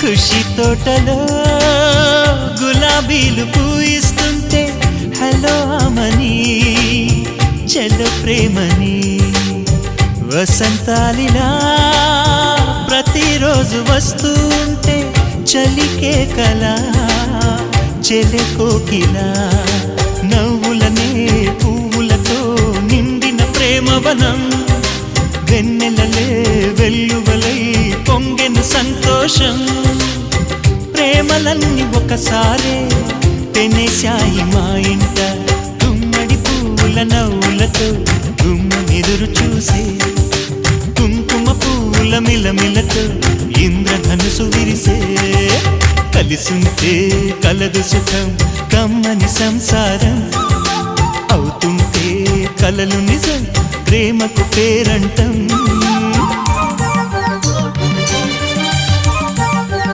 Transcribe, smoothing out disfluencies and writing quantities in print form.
ఖుషి తోటలో గులాబీలు పూయిస్తుంటే హలో అమని చెల్ల ప్రేమని వసంతాలిలా ప్రతిరోజు వస్తూ ఉంటే చలికే కలా చెలె కోకిలా నవ్వులనే పువ్వులతో నిండిన ప్రేమవనం వెన్నెలలే వెల్లువలై పొంగెన సంతోషం ప్రేమలన్నీ ఒకసారే పెనేశాయి మా ఇంట గుమ్మడి పువ్వుల నవ్వులతో గుమ్మెదురు చూసే కుంకుమ పువ్వుల మిలమిలతో ఇంద్రధనుసు విరిసే కలిసుంటే కలదు సుఖం కమ్మని సంసారం అవుతుంటే కలలు నిజం ప్రేమకు పేరంటం